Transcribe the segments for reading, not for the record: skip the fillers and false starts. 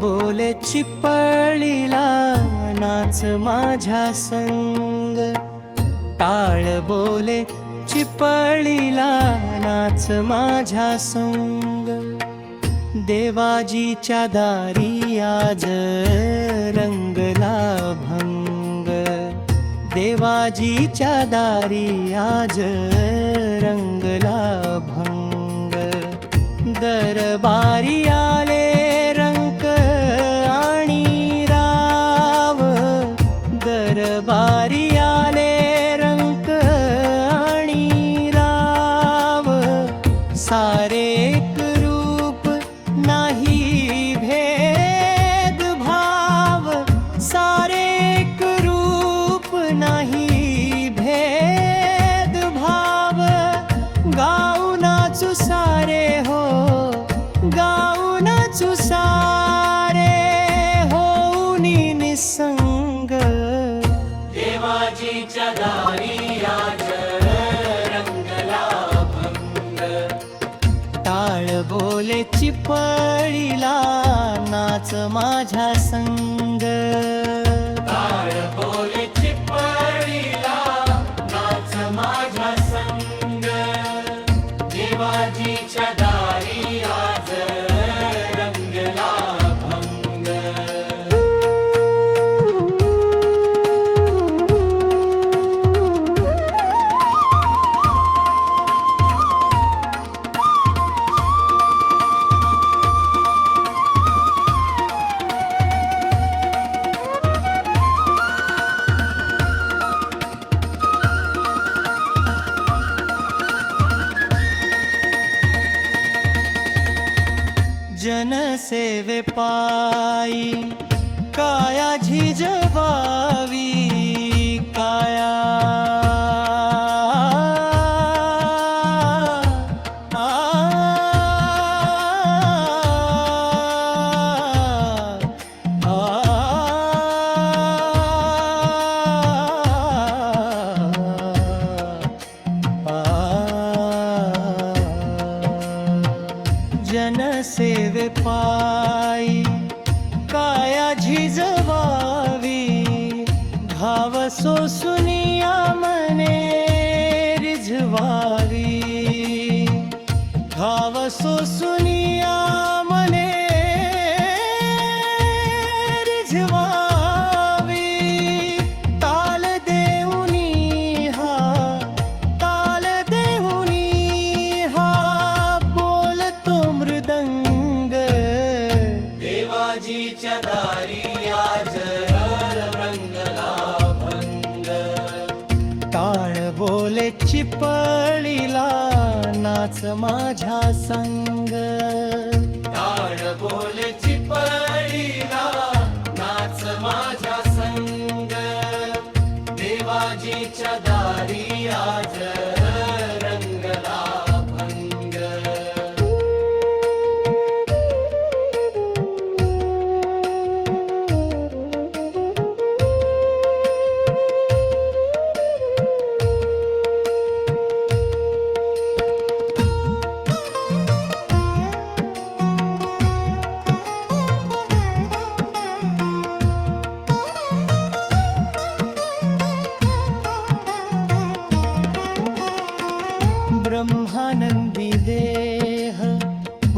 बोले चिपळीला नाच माझ्या संग, टाळ बोले चिपळीला नाच माझ्या संग. देवाजीच्या दारी आज रंगला भंग, देवाजीच्या दारी आज रंगला भंग. दरबारी आले रंक आणि राव, दरबारी आले रंक आणि राव. सारे एक रूप नाही भेद भाव, सारे एक रूप नाही भेद भाव. गाऊ नाचू सारे हो, गाऊ नाचू सारे होऊनी निसंग. देवाजीच्या दारी आज रंगला भंग, टाळ बोले चिपळीला नाच माझ्या संग. टाळ बोले चिपळीला नाच माझ्या संग. देवाजीच्या दारी आज रंगला भंग. जनसेवे पायी काया झिजवावी, काया जनसेवे पायी काया झिजवावी. घाव सोसुनिया मने रिझवावी, घाव सोसुनिया मने रिझवावी. ताल देऊनी हा, ताल देऊनी हा बोलतो मृदंग. देवाजीच्या दारी आज रंगला भंग, टाळ बोले चिपळीला नाच माझ्या संग. टाळ बोले चिपळीला नाच माझ्या संग. देवाजीच्या दारी आज रंगला भंग. ब्रह्मानंदी देह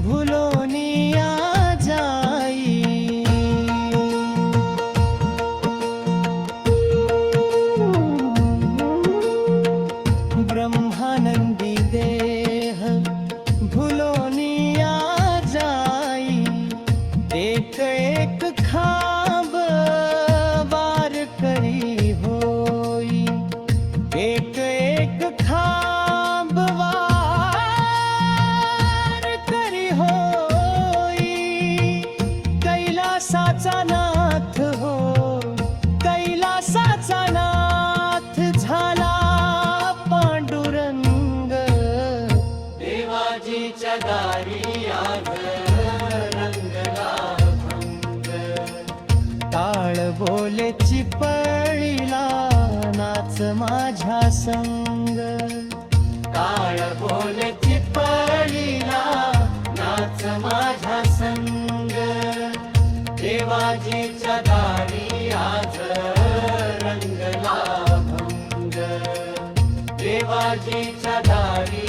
भुलोनिया जाई, ब्रह्मानंदी देह भुलोनिया जाई. एक एक खांब वार करी होई, एक एक खांब वार करी होई. कैलासाचा नाथ हो, कैलासाचा नाथ झाला पांडुरंग. देवाजीच्या दारी आज रंगला भंग, टाळ बोले चिपळीला नाच माझ्या संग. टाळ बोले चिपळीला नाच माझ्या संग. देवाजीच्या दारी आज रंगला भंग देवाजीच्या दारी